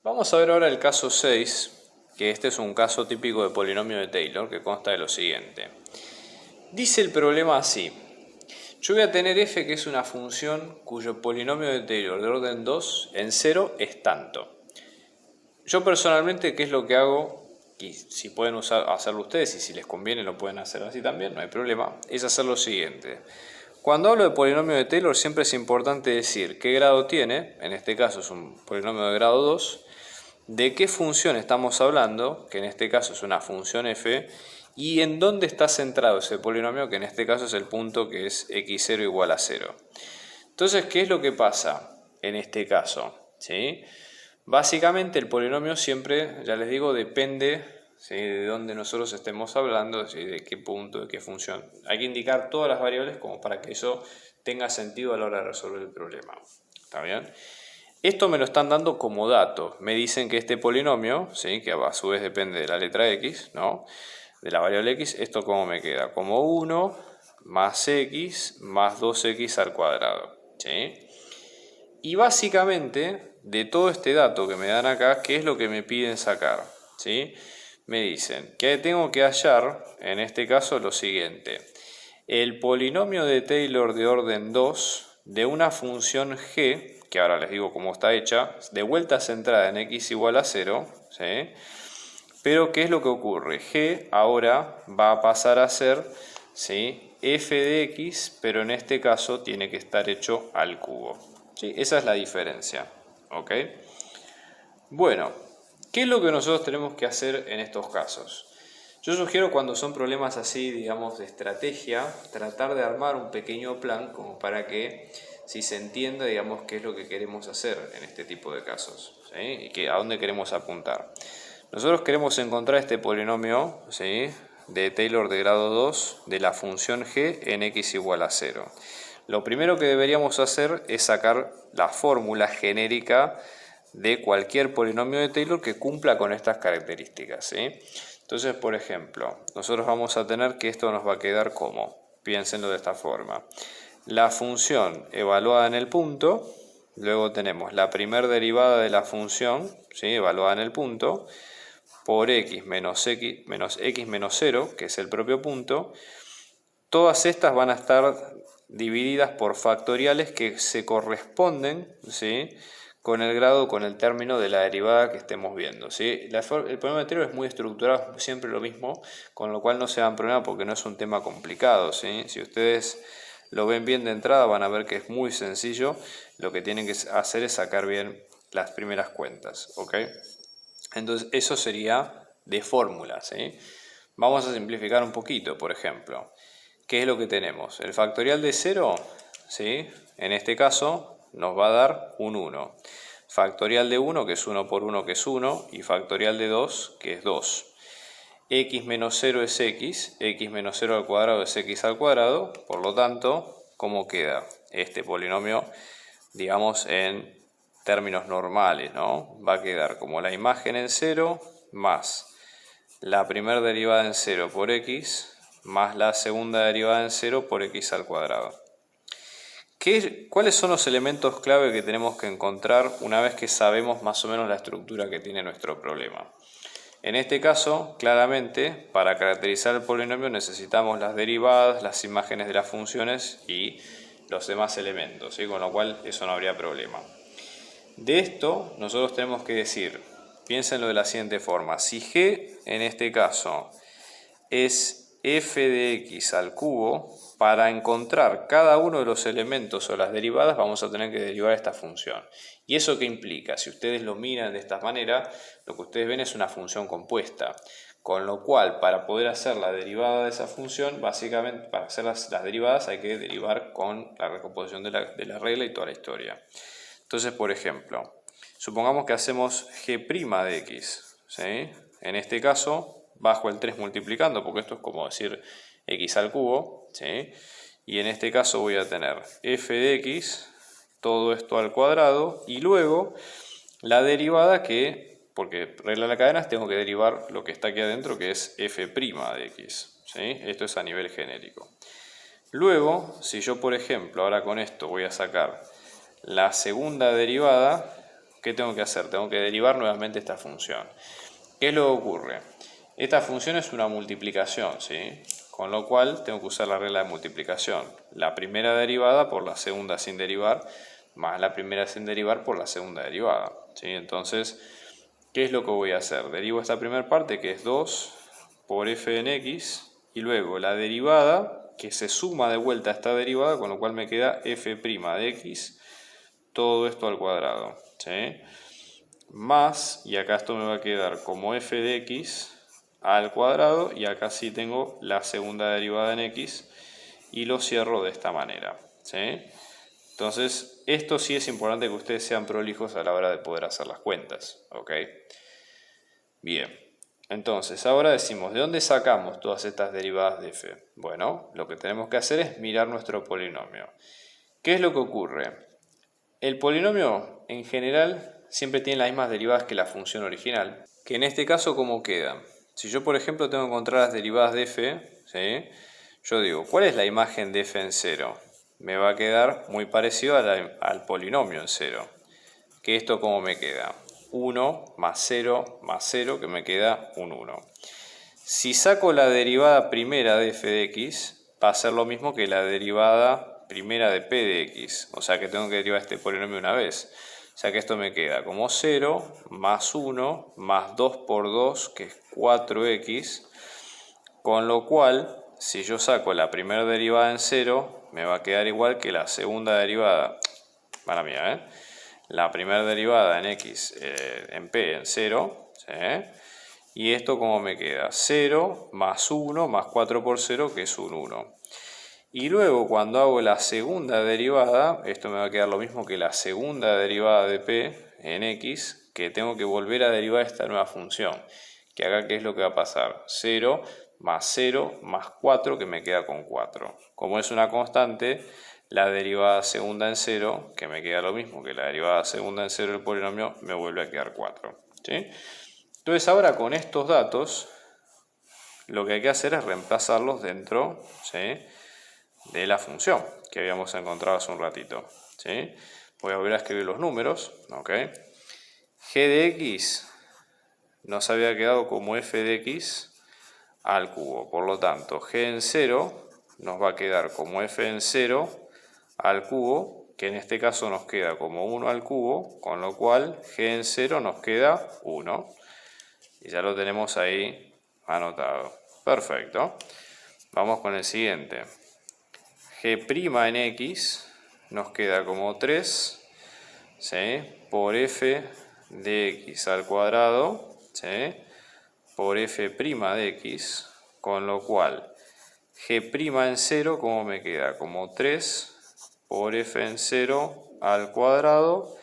Vamos a ver ahora el caso 6, que este es un caso típico de polinomio de Taylor, que consta de lo siguiente. Dice el problema así. Yo voy a tener f, que es una función cuyo polinomio de Taylor de orden 2 en 0 es tanto. Yo personalmente, ¿qué es lo que hago? Y si pueden hacerlo ustedes y si les conviene lo pueden hacer así también, no hay problema. Es hacer lo siguiente. Cuando hablo de polinomio de Taylor siempre es importante decir qué grado tiene, en este caso es un polinomio de grado 2, de qué función estamos hablando, que en este caso es una función f, y en dónde está centrado ese polinomio, que en este caso es el punto que es x0 igual a 0. Entonces, ¿qué es lo que pasa en este caso? ¿Sí? Básicamente el polinomio siempre, ya les digo, depende, ¿sí?, de dónde nosotros estemos hablando, ¿sí?, de qué punto, de qué función. Hay que indicar todas las variables como para que eso tenga sentido a la hora de resolver el problema. ¿Está bien? Esto me lo están dando como dato. Me dicen que este polinomio, ¿sí?, que a su vez depende de la letra x, ¿no?, de la variable x, ¿esto cómo me queda? Como 1 más x más 2x al cuadrado. ¿Sí? Y básicamente, de todo este dato que me dan acá, ¿qué es lo que me piden sacar? ¿Sí? Me dicen que tengo que hallar, en este caso, lo siguiente. El polinomio de Taylor de orden 2 de una función g, que ahora les digo cómo está hecha, de vuelta centrada en x igual a 0, ¿sí?, pero ¿qué es lo que ocurre? G ahora va a pasar a ser, ¿sí?, f de x, pero en este caso tiene que estar hecho al cubo. ¿Sí? Esa es la diferencia. ¿Ok? Bueno, ¿qué es lo que nosotros tenemos que hacer en estos casos? Yo sugiero, cuando son problemas así, digamos, de estrategia, tratar de armar un pequeño plan como para que si se entienda, digamos, qué es lo que queremos hacer en este tipo de casos, ¿sí?, y a dónde queremos apuntar. Nosotros queremos encontrar este polinomio, ¿sí?, de Taylor de grado 2 de la función g en x igual a 0. Lo primero que deberíamos hacer es sacar la fórmula genérica de cualquier polinomio de Taylor que cumpla con estas características, ¿sí? Entonces, por ejemplo, nosotros vamos a tener que esto nos va a quedar como, piénsenlo de esta forma. La función evaluada en el punto, luego tenemos la primera derivada de la función, ¿sí?, evaluada en el punto, por x menos 0, que es el propio punto. Todas estas van a estar divididas por factoriales que se corresponden, ¿sí?, con el grado, con el término de la derivada que estemos viendo, ¿sí? El polinomio de Taylor es muy estructurado, siempre lo mismo, con lo cual no se dan problema porque no es un tema complicado, ¿sí? Si ustedes lo ven bien de entrada van a ver que es muy sencillo. Lo que tienen que hacer es sacar bien las primeras cuentas, ¿ok? Entonces eso sería de fórmulas, ¿sí? Vamos a simplificar un poquito, por ejemplo. ¿Qué es lo que tenemos? El factorial de 0, ¿sí?, en este caso nos va a dar un 1. Factorial de 1, que es 1 por 1, que es 1. Y factorial de 2, que es 2. X menos 0 es x. X menos 0 al cuadrado es x al cuadrado. Por lo tanto, ¿cómo queda este polinomio, digamos, en términos normales, ¿no? Va a quedar como la imagen en 0 más la primera derivada en 0 por x más la segunda derivada en 0 por x al cuadrado. ¿Cuáles son los elementos clave que tenemos que encontrar una vez que sabemos más o menos la estructura que tiene nuestro problema? En este caso, claramente, para caracterizar el polinomio necesitamos las derivadas, las imágenes de las funciones y los demás elementos, ¿sí?, con lo cual eso no habría problema. De esto nosotros tenemos que decir, piénsenlo de la siguiente forma: si g en este caso es f de x al cubo, para encontrar cada uno de los elementos o las derivadas vamos a tener que derivar esta función. ¿Y eso qué implica? Si ustedes lo miran de esta manera, lo que ustedes ven es una función compuesta. Con lo cual, para poder hacer la derivada de esa función, básicamente para hacer las derivadas hay que derivar con la recomposición de la regla y toda la historia. Entonces, por ejemplo, supongamos que hacemos g' de x, ¿sí? En este caso, bajo el 3 multiplicando, porque esto es como decir x al cubo, ¿sí? Y en este caso voy a tener f de x, todo esto al cuadrado, y luego la derivada que, porque regla de la cadena, tengo que derivar lo que está aquí adentro, que es f' de x, ¿sí? Esto es a nivel genérico. Luego, si yo, por ejemplo, ahora con esto voy a sacar la segunda derivada, ¿qué tengo que hacer? Tengo que derivar nuevamente esta función. ¿Qué es lo que ocurre? Esta función es una multiplicación, ¿sí? Con lo cual tengo que usar la regla de multiplicación. La primera derivada por la segunda sin derivar, más la primera sin derivar por la segunda derivada, ¿sí? Entonces, ¿qué es lo que voy a hacer? Derivo esta primera parte, que es 2 por f en x, y luego la derivada, que se suma de vuelta a esta derivada, con lo cual me queda f' de x, todo esto al cuadrado, ¿sí? Más, y acá esto me va a quedar como f de x al cuadrado, y acá sí tengo la segunda derivada en x, y lo cierro de esta manera, ¿sí? Entonces, esto sí es importante que ustedes sean prolijos a la hora de poder hacer las cuentas, ¿ok? Bien, entonces ahora decimos, ¿de dónde sacamos todas estas derivadas de f? Bueno, lo que tenemos que hacer es mirar nuestro polinomio. ¿Qué es lo que ocurre? El polinomio, en general, siempre tiene las mismas derivadas que la función original, que en este caso, ¿cómo quedan? Si yo, por ejemplo, tengo que encontrar las derivadas de f, ¿sí? Yo digo, ¿cuál es la imagen de f en 0? Me va a quedar muy parecido al polinomio en 0. ¿Que esto cómo me queda? 1 más 0 más 0, que me queda un 1. Si saco la derivada primera de f de x, va a ser lo mismo que la derivada primera de p de x. O sea que tengo que derivar este polinomio una vez. O sea que esto me queda como 0 más 1 más 2 por 2, que es 4x. Con lo cual, si yo saco la primera derivada en 0, me va a quedar igual que la segunda derivada. Mala mía, la primera derivada en x, en p en 0. ¿Sí? Y esto, ¿cómo me queda? 0 más 1 más 4 por 0, que es un 1. Y luego, cuando hago la segunda derivada, esto me va a quedar lo mismo que la segunda derivada de p en x, que tengo que volver a derivar esta nueva función. Que acá, ¿qué es lo que va a pasar? 0 más 4, que me queda con 4. Como es una constante, la derivada segunda en 0, que me queda lo mismo que la derivada segunda en 0 del polinomio, me vuelve a quedar 4. ¿Sí? Entonces ahora con estos datos, lo que hay que hacer es reemplazarlos dentro, ¿sí?, de la función que habíamos encontrado hace un ratito, ¿sí? Voy a volver a escribir los números, ¿ok? G de x nos había quedado como f de x al cubo. Por lo tanto, g en 0 nos va a quedar como f en 0 al cubo, que en este caso nos queda como 1 al cubo, con lo cual g en 0 nos queda 1. Y ya lo tenemos ahí anotado. Perfecto. Vamos con el siguiente. G' en x nos queda como 3, ¿sí?, por f de x al cuadrado, ¿sí?, por f' de x, con lo cual g' en 0, ¿cómo me queda? Como 3 por f en 0 al cuadrado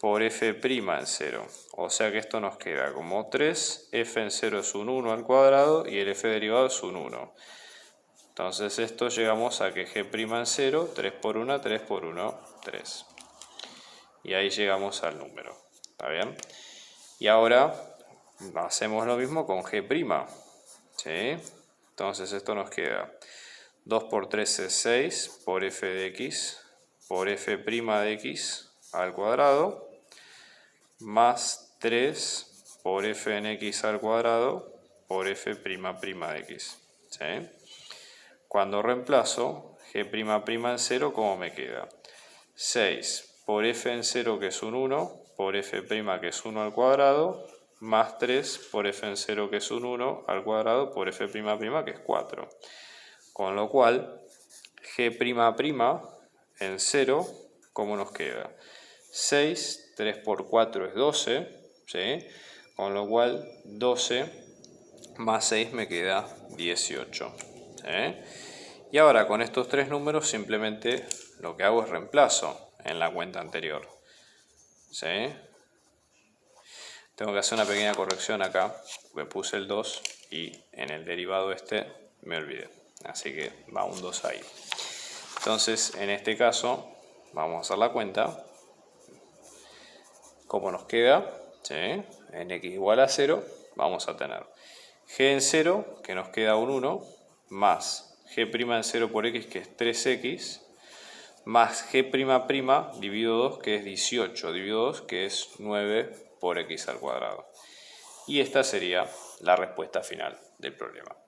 por f' en 0. O sea que esto nos queda como 3, f en 0 es un 1 al cuadrado y el f derivado es un 1. Entonces esto llegamos a que g' en 0, 3 por 1, 3 por 1, 3. Y ahí llegamos al número. ¿Está bien? Y ahora hacemos lo mismo con g'. ¿Sí? Entonces esto nos queda 2 por 3 es 6 por f de x por f' de x al cuadrado más 3 por f en x al cuadrado por f' de x. ¿Sí? Cuando reemplazo g' en 0, ¿cómo me queda? 6 por f en 0, que es un 1, por f', que es 1 al cuadrado, más 3 por f en 0, que es un 1 al cuadrado, por f', que es 4. Con lo cual, g' en 0, ¿cómo nos queda? 6, 3 por 4 es 12, ¿sí? Con lo cual 12 más 6 me queda 18. ¿Sí? Y ahora con estos tres números simplemente lo que hago es reemplazo en la cuenta anterior. ¿Sí? Tengo que hacer una pequeña corrección acá, porque puse el 2 y en el derivado este me olvidé. Así que va un 2 ahí. Entonces, en este caso, vamos a hacer la cuenta. ¿Cómo nos queda? ¿Sí? En x igual a 0, vamos a tener g en 0, que nos queda un 1, más g' en 0 por x, que es 3x, más g' dividido 2, que es 18, dividido 2, que es 9 por x al cuadrado. Y esta sería la respuesta final del problema.